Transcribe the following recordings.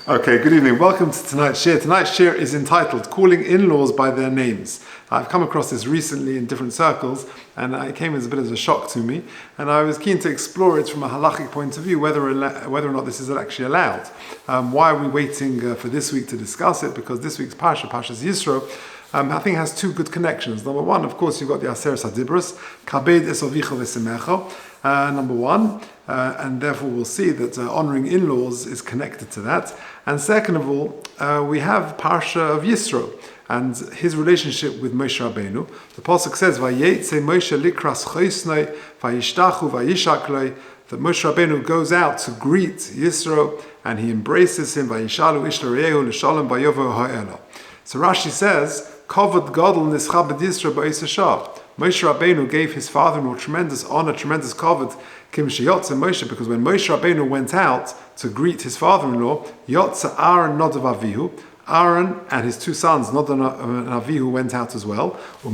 Okay, good evening. Welcome to tonight's shir. Tonight's shir is entitled Calling In-Laws by Their Names. I've come across this recently in different circles, and it came as a bit of a shock to me, and I was keen to explore it from a halachic point of view, whether or not this is actually allowed. Why are we waiting for this week to discuss it? Because this week's Parshas Yisro, I think has two good connections. Number one, of course, you've got the Aseres HaDibros, Kabed es avicha v'semecha, number one, and therefore we'll see that honouring in-laws is connected to that. And second of all, we have Parsha of Yisro and his relationship with Moshe Rabbeinu. The pasuk says, "Vayetze Moshe likras choisnei, vayishtachu vayishaklei." That Moshe Rabbeinu goes out to greet Yisro and he embraces him. Vayishalu ish l'reyehu l'shalom vayovo ha'ela. So Rashi says, "Kavod gadol nischabed Yisro ba'isashah." Moshe Rabbeinu gave his father-in-law tremendous honor, tremendous kavod, kim sheyotze Moshe, because when Moshe Rabbeinu went out to greet his father-in-law, yotze Aaron Nadav Avihu, Aaron and his two sons, Nadav and Avihu, went out as well. And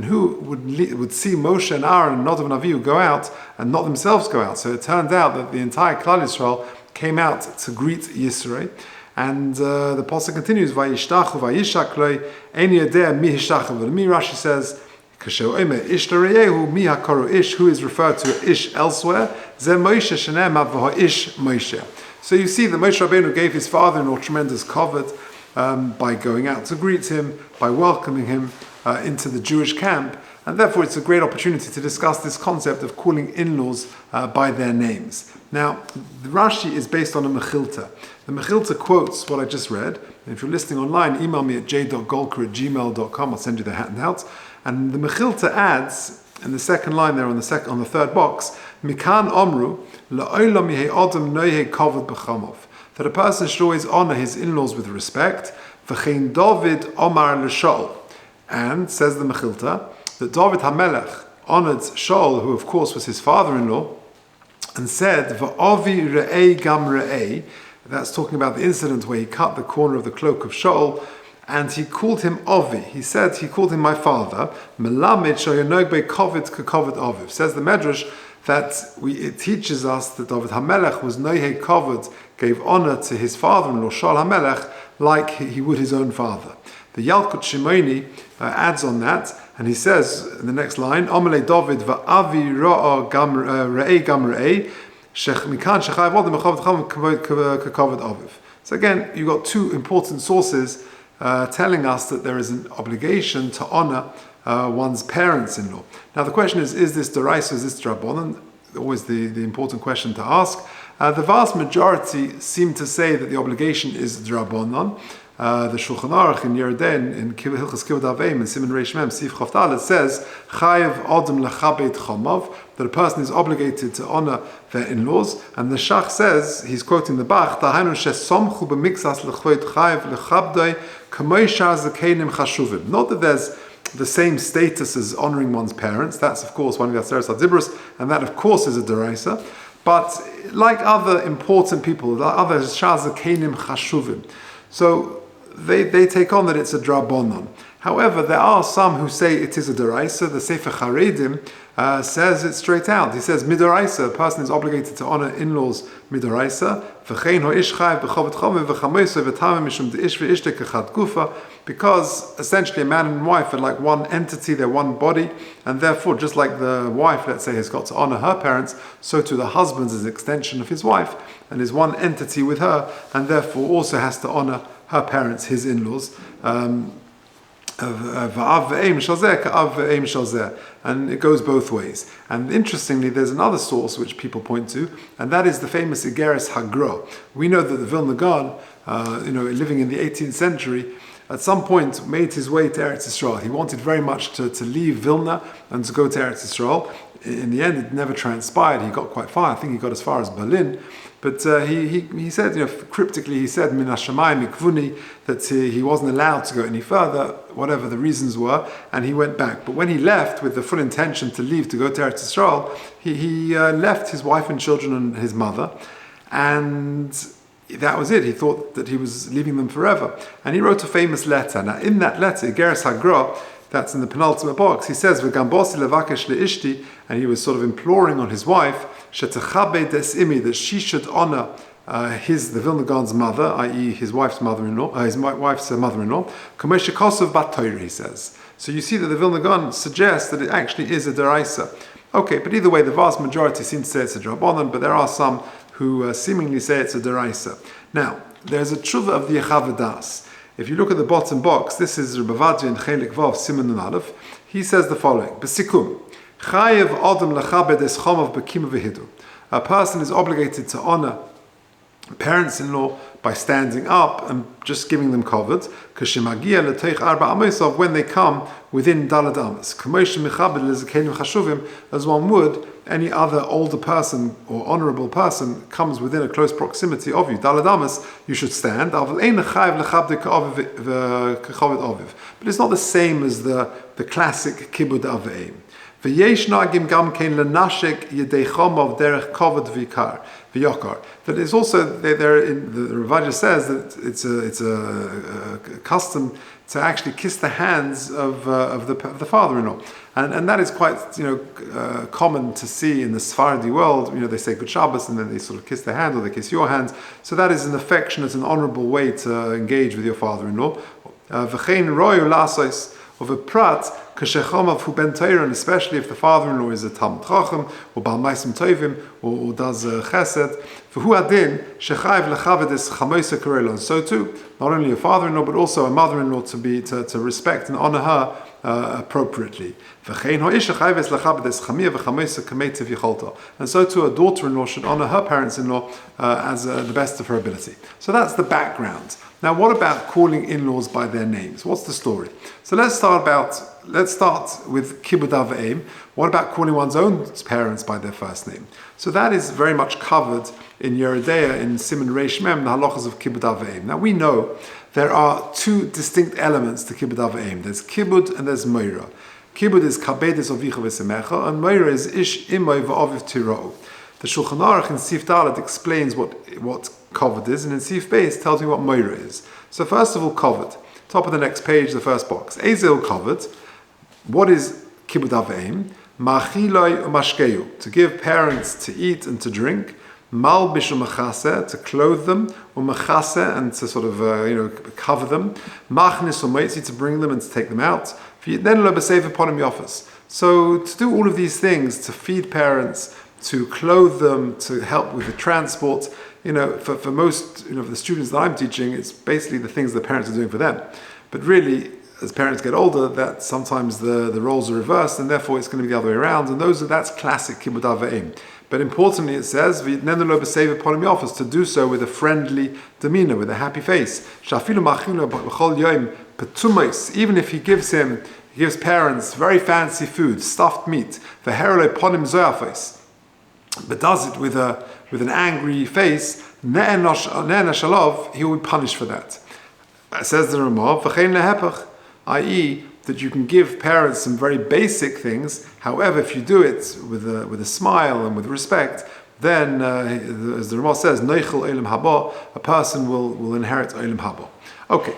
who would see Moshe and Aaron and Nadav and Avihu go out and not themselves go out? So it turned out that the entire Klal Yisrael came out to greet Yisro. And the pasuk continues, "Vayishtachu vayishaklei ein yodea mi hishtachah." Rashi says, "Kasher omer ish l'reyehu mi hakaru ish," who is referred to ish elsewhere. Ze Moshe shene'emar v'ha'ish Moshe. So you see that Moshe Rabbeinu gave his father-in-law tremendous kavod by going out to greet him, by welcoming him into the Jewish camp, and therefore it's a great opportunity to discuss this concept of calling in-laws by their names. Now, the Rashi is based on a Mechilta. The Mechilta quotes what I just read, and if you're listening online, email me at j.golker@gmail.com, I'll send you the handouts. And the Mechilta adds, in the second line there on the third box, Mikan Omru, La'olam yehe Adam noyeh kavod b'chamov, that a person should always honor his in-laws with respect. V'chein David Omar l'Shaul, and says the Mechilta that David HaMelech honored Shaul, who of course was his father-in-law, and said, V'avi re'ei gam re'ei, that's talking about the incident where he cut the corner of the cloak of Shaul, and he called him Avi. He called him my father. Melamed shoyonog be kovid kekovid aviv. Says the Medrash that it teaches us that David HaMelech was nohei kavod, gave honor to his father-in-law Shaul HaMelech like he would his own father. The Yalkut Shimoni adds on that, and he says in the next line, Amalei David va'avi ra'a gam re'ei gam re'ei shech mikan shechayav odem b'chavod cham kekavod aviv. So again, you've got two important sources telling us that there is an obligation to honor one's parents-in-law. Now the question is this D'oraisa, is this Drabonon? Always the important question to ask. The vast majority seem to say that the obligation is Drabonon. The Shulchan Aruch in Yeridin, in Hilchos Kivud Aveim, in Siman Reish Mem, Sif Chaf Dalet, says, Chayev Adam lechabed chamav, that a person is obligated to honor their in-laws. And the Shach says, he's quoting the Bach, Tahanu shesomchu b'mixas lechvoid chayev lechabdei kamoisha zakenim chashuvim. Not that there's the same status as honoring one's parents. That's of course one of the Aseres HaDibros, and that of course is a D'oraisa. But like other important people, like other shazakenim chashuvim, so they take on that it's a drabonon. However, there are some who say it is a D'oraisa. The Sefer Charedim says it straight out. He says midoraisa, a person is obligated to honor in-laws midoraisa. V'chein ho'ish chayav b'chavod chamav v'chamoso v'tamim mishum de'ish v'ishte kechad gufa, because essentially a man and wife are like one entity, they're one body, and therefore just like the wife, let's say, has got to honor her parents, so too the husband is an extension of his wife and is one entity with her, and therefore also has to honor her parents, his in-laws. And it goes both ways. And interestingly, there's another source which people point to, and that is the famous Igeres Hagra. We know that the Vilna Gaon, living in the 18th century, at some point made his way to Eretz Yisrael. He wanted very much to leave Vilna and to go to Eretz Yisrael. In the end, it never transpired. He got quite far. I think he got as far as Berlin. But he said, cryptically, he said, Min hashamayim ikvuni, that he wasn't allowed to go any further, whatever the reasons were, and he went back. But when he left with the full intention to leave to go to Eretz Yisrael, he left his wife and children and his mother, and that was it. He thought that he was leaving them forever. And he wrote a famous letter. Now, in that letter, Igeres Hagra, That's in the penultimate box. He says, "V'gambosi levakesh leishti," and he was sort of imploring on his wife, "Shetechabe des imi," that she should honor the Vilna Gaon's mother, i.e., his wife's mother-in-law, Kamesha Kosov bat Torah, he says. So you see that the Vilna Gaon suggests that it actually is a deraisa. Okay, but either way, the vast majority seem to say it's a drabanan, but there are some who seemingly say it's a deraisa. Now, there's a tshuva of the Yechavadas. If you look at the bottom box, this is Rabbi Vadi in Chelik Vav Siman Nun Aleph. He says the following: Besikum, Chayev Adam lechabed es chomav bekim v'hidu. A person is obligated to honor parents-in-law by standing up and just giving them covered, when they come within dalad amas, as one would any other older person or honorable person comes within a close proximity of you. Dalad amas, you should stand. But it's not the same as the classic kibud aveim. That is also there in the Rabbi says that it's a custom to actually kiss the hands of the father-in-law, and that is quite common to see in the Sephardi world. They say Good Shabbos and then they sort of kiss their hand or they kiss your hands. So that is an affectionate and honourable way to engage with your father-in-law. V'chein royu lasos of a prat. And especially if the father-in-law is a Talmid Chacham or Baal Maisim Tovim or does Chesed, and so too, not only a father-in-law but also a mother-in-law to respect and honor her appropriately. And so too, a daughter-in-law should honor her parents-in-law as the best of her ability. So that's the background. Now, what about calling in-laws by their names? What's the story? So let's start with Kibud Av'eim. What about calling one's own parents by their first name? So that is very much covered in Yeridea, in Siman Reish Mem, the halachas of Kibud Av'eim. Now we know there are two distinct elements to Kibud Av'eim. There's Kibud and there's Moira. Kibud is Kabedes Ovicha V'Semecha, and Moira is Ish Imoy V'Oviv Tirou. The Shulchan Aruch in Sif Dalet explains what Kavod is, and in Sif Beis tells you what Moira is. So first of all, Kavod. Top of the next page, the first box. Ezel Kavod. What is Kibud Av'eim? Ma'achiloi u'mashkeu, to give parents to eat and to drink. Malbish u'machase, to clothe them. U'machase, and to sort of cover them. Machnis u'meitzi, to bring them and to take them out. Then lo b'seif upon him yofas. So to do all of these things, to feed parents, to clothe them, to help with the transport, for most the students that I'm teaching, it's basically the things the parents are doing for them. But really, as parents get older, that sometimes the roles are reversed, and therefore it's going to be the other way around. And that's classic Kibud Av'eim. But importantly, it says to do so with a friendly demeanor, with a happy face. Even if he gives parents very fancy food, stuffed meat, but does it with an angry face, he will be punished for that. Says the Ramah, i.e., that you can give parents some very basic things. However, if you do it with a smile and with respect, then, as the Ramah says, Noichel Olam Haba, a person will inherit Olam Haba. Okay,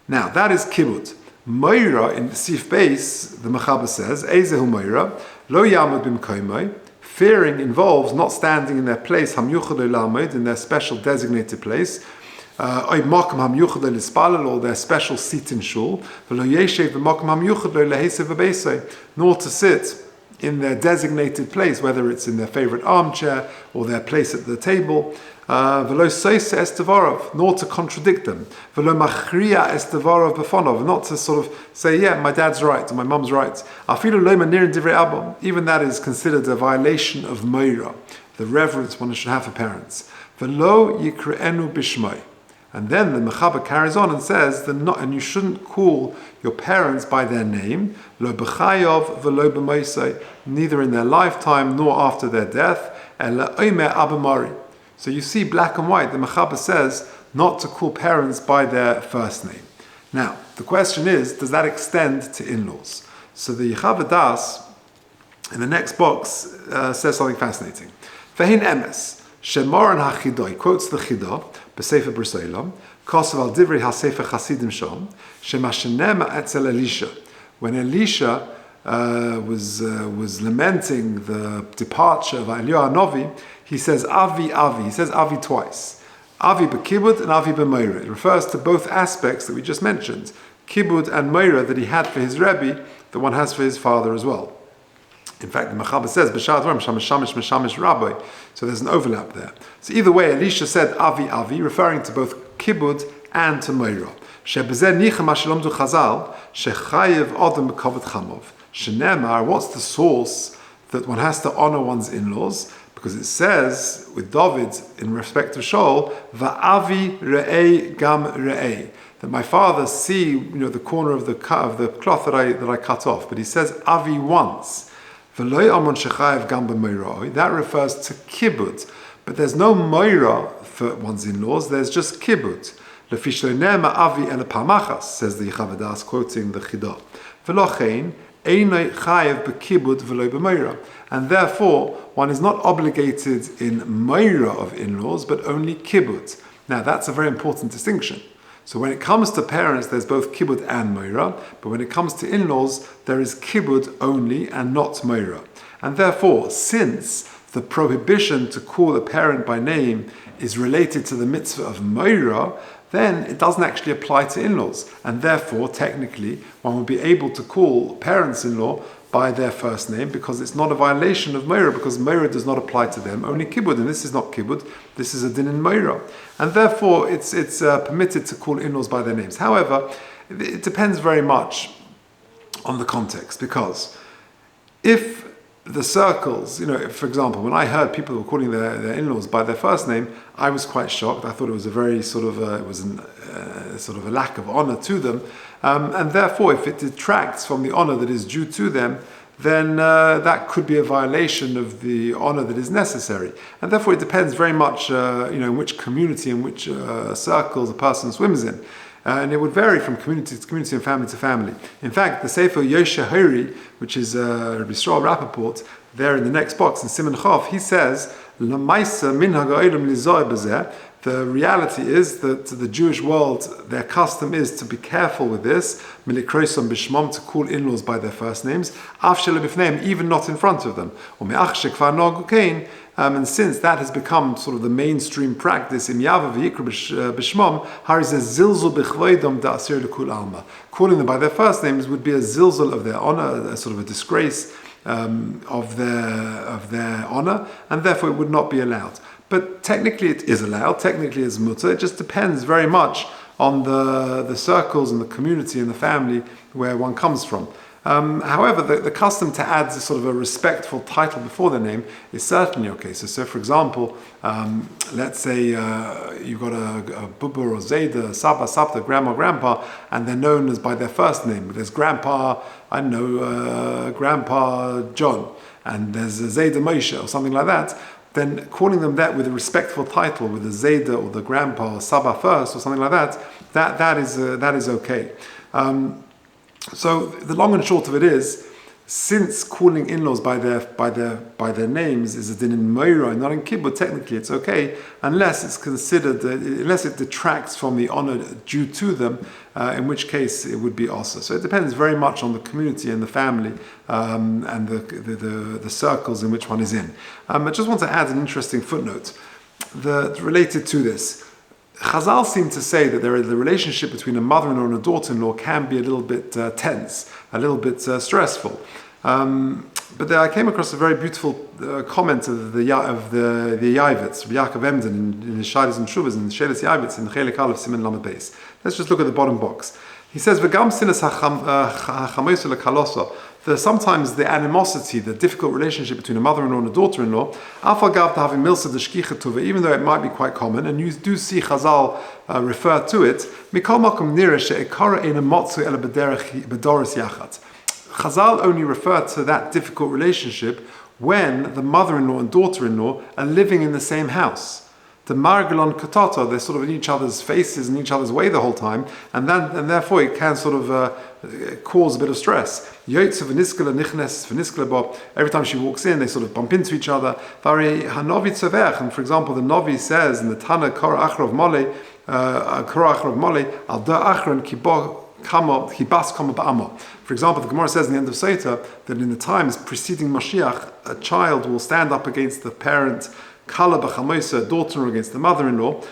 now that is Kibud. Moira in Sif Beis, the Mechaber says, Ezehu Moira, Lo Yamad B'Mkoimoi. Fearing involves not standing in their place, in their special designated place, or their special seat in shul, nor to sit in their designated place, whether it's in their favorite armchair or their place at the table, nor to contradict them, not to sort of say, yeah, my dad's right or my mum's right. Even that is considered a violation of Moira, the reverence one should have for parents. And then the Mechaber carries on and says, and you shouldn't call your parents by their name, lo b'chayav v'lo b'moisei, neither in their lifetime nor after their death, ela omer abamari. So you see, black and white, the Mechaber says not to call parents by their first name. Now, the question is, does that extend to in-laws? So the Yechavadas, in the next box, says something fascinating. Vehin emes, shemoran ha'chidoi, quotes the Chidah, b'sefer B'Seilam, kosav al divrei ha'sefer chasidim shom, shemashenema etzel Elisha. when Elisha was lamenting the departure of Eliyahu Hanavi, he says Avi Avi. He says Avi twice. Avi b'kibud and Avi b'meira. It refers to both aspects that we just mentioned, kibud and meira, that he had for his Rebbe, that one has for his father as well. In fact, the Mechaber says b'shar dvarim shamish Rabbi. So there's an overlap there. So either way, Elisha said Avi Avi, referring to both kibud and to meira. Shebezeh nichem ashelomdu chazal shechayev adam b'kavod chamov. Shenemar, what's the source that one has to honor one's in-laws? Because it says with David in respect to Shaul, "Va'avi re'ei gam re'ei," that my father see the corner of the cloth that I cut off. But he says Avi once. V'loy amon shechayev gam b'meiroi. That refers to kibbut, but there's no meira for one's in-laws. There's just kibbut. Lefi shloinema avi ele pamachas, says the Yechavadas, quoting the Chidah. V'lochein. And therefore, one is not obligated in meira of in-laws, but only kibbut. Now, that's a very important distinction. So when it comes to parents, there's both kibbut and meira, but when it comes to in-laws, there is kibbut only and not meira. And therefore, since the prohibition to call a parent by name is related to the mitzvah of meira, then it doesn't actually apply to in-laws. And therefore, technically, one would be able to call parents-in-law by their first name because it's not a violation of Meira, because Meira does not apply to them, only Kibbud. And this is not Kibbud, this is a din in Meira. And therefore, it's permitted to call in-laws by their names. However, it depends very much on the context, because if the circles, if, for example, when I heard people were calling their in-laws by their first name, I was quite shocked. I thought it was a very sort of a lack of honor to them, and therefore, if it detracts from the honor that is due to them, then that could be a violation of the honor that is necessary. And therefore, it depends very much, in which community and which circles a person swims in. And it would vary from community to community and family to family. In fact, the Sefer Yoshe Hori, which is Rabbi Yisrael Rappaport, there in the next box in Siman Chof, he says, the reality is that the Jewish world, their custom is to be careful with this, to call in-laws by their first names, even not in front of them. And since that has become sort of the mainstream practice in Yava v'yikra b'shmom, Hari says zilzul b'chvoidom da'asir l'kul alma. Calling them by their first names would be a zilzul of their honor, a sort of a disgrace of their honor, and therefore it would not be allowed. But technically it is allowed, technically it's mutter. It just depends very much on the circles and the community and the family where one comes from. However, the custom to add sort of a respectful title before the name is certainly okay. So for example, let's say you've got a Bubba or Zayda, Saba, Sabta, Grandma, Grandpa, and they're known as by their first name. There's Grandpa, Grandpa John, and there's a Zayda Moshe or something like that. Then calling them that with a respectful title, with the Zayda or the Grandpa or Saba first or something like that is okay. So the long and short of it is, since calling in-laws by their names is a din in Meira and not in Kibbut, technically it's okay, unless it's considered, unless it detracts from the honor due to them, in which case it would be also. So it depends very much on the community and the family and the circles in which one is in. I just want to add an interesting footnote related to this. Chazal seem to say that the relationship between a mother-in-law and a daughter-in-law can be a little bit tense, a little bit stressful. But I came across a very beautiful comment of the Yavitz, Yaakov Emden, in his Shailas and Shuvas, in the Shelas Yavitz, in the Chelik Aleph Siman Lamed Beis. Let's just look at the bottom box. He says, "V'gam sinas ha'chamoso lekaloso." Sometimes the animosity, the difficult relationship between a mother-in-law and a daughter-in-law, even though it might be quite common, and you do see Chazal refer to it, Chazal only refer to that difficult relationship when the mother-in-law and daughter-in-law are living in the same house. The margalon katata, they're sort of in each other's faces and each other's way the whole time, and therefore it can sort of cause a bit of stress. Every time she walks in, they sort of bump into each other. And for example, the Novi says in the Tana Korah Achrav Mole, Al Da Achron kama hibas kama ba'ama. For example, the Gemara says in the end of Sota that in the times preceding Mashiach, a child will stand up against the parent, kala b'chamoisa, daughter against the mother-in-law,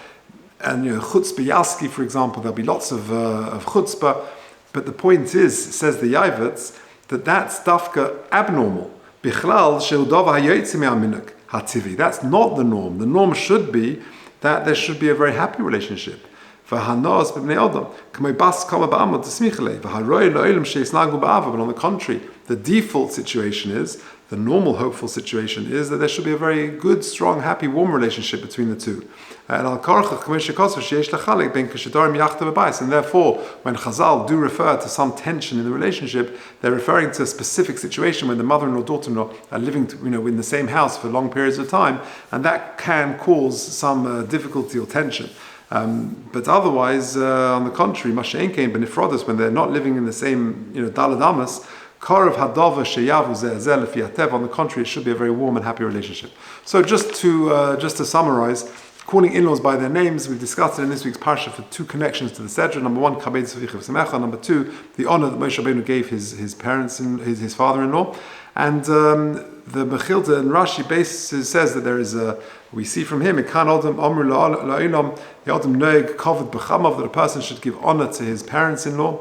and chutzpah yaski, for example, there'll be lots of chutzpah. But the point is, says the Yavitz, that's dafka abnormal. Bichlal she'udava hayotzim me'aminuk hativi. That's not the norm. The norm should be that there should be a very happy relationship. But on the contrary, the default situation is, the normal hopeful situation is that there should be a very good, strong, happy, warm relationship between the two. And therefore, when Chazal do refer to some tension in the relationship, they're referring to a specific situation when the mother-in-law, daughter-in-law are living in the same house for long periods of time, and that can cause some difficulty or tension. But otherwise, on the contrary, Masha'enkein benifrodos, when they're not living in the same, daladamas, Karav hadava sheyavu ze'ezel lefiatev. On the contrary, it should be a very warm and happy relationship. So just to summarize, calling in-laws by their names, we've discussed it in this week's parsha for two connections to the Sedra. Number one, kabed tzvicha v'semecha. Number two, the honor that Moshe Rabbeinu gave his parents and his father-in-law. And the Mechilta and Rashi says that there is we see from him, Ikan Odom Omru La'ilam, the Odom Noeg Kavod B'chamav, that a person should give honor to his parents-in-law.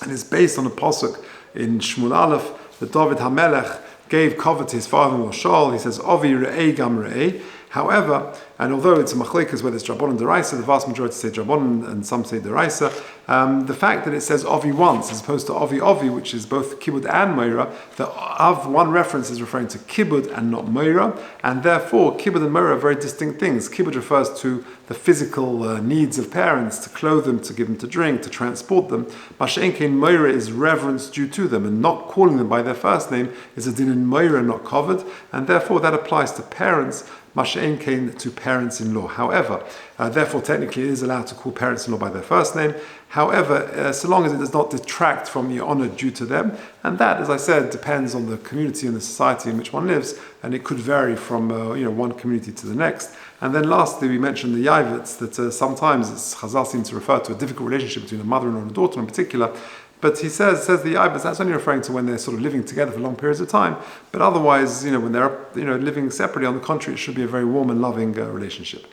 And it's based on a pasuk in Shmuel Aleph that David HaMelech gave kavod to his father-in-law Shaul. He says, Avi Re'ei Gam Re'ei. However, and although it's a machlekes whether it's Drabonon and Deraisa, the vast majority say Drabonon and some say Deraisa, the fact that it says Avi once as opposed to Avi, which is both Kibbud and Moira, the Av one reference is referring to Kibbud and not Moira, and therefore Kibbud and Moira are very distinct things. Kibbud refers to the physical needs of parents, to clothe them, to give them to drink, to transport them. Masha'enkein Moira is reverence due to them, and not calling them by their first name is a din in Moira, not covered, and therefore that applies to parents. Masha'enkein to parents-in-law. However, therefore technically it is allowed to call parents-in-law by their first name. However, so long as it does not detract from the honor due to them, and that, as I said, depends on the community and the society in which one lives, and it could vary from one community to the next. And then lastly, we mentioned the Yavitz, that sometimes Chazal seems to refer to a difficult relationship between a mother-in-law and a daughter in particular. But he says the Yavitz, that's only referring to when they're sort of living together for long periods of time. But otherwise, when they're living separately, on the contrary, it should be a very warm and loving relationship.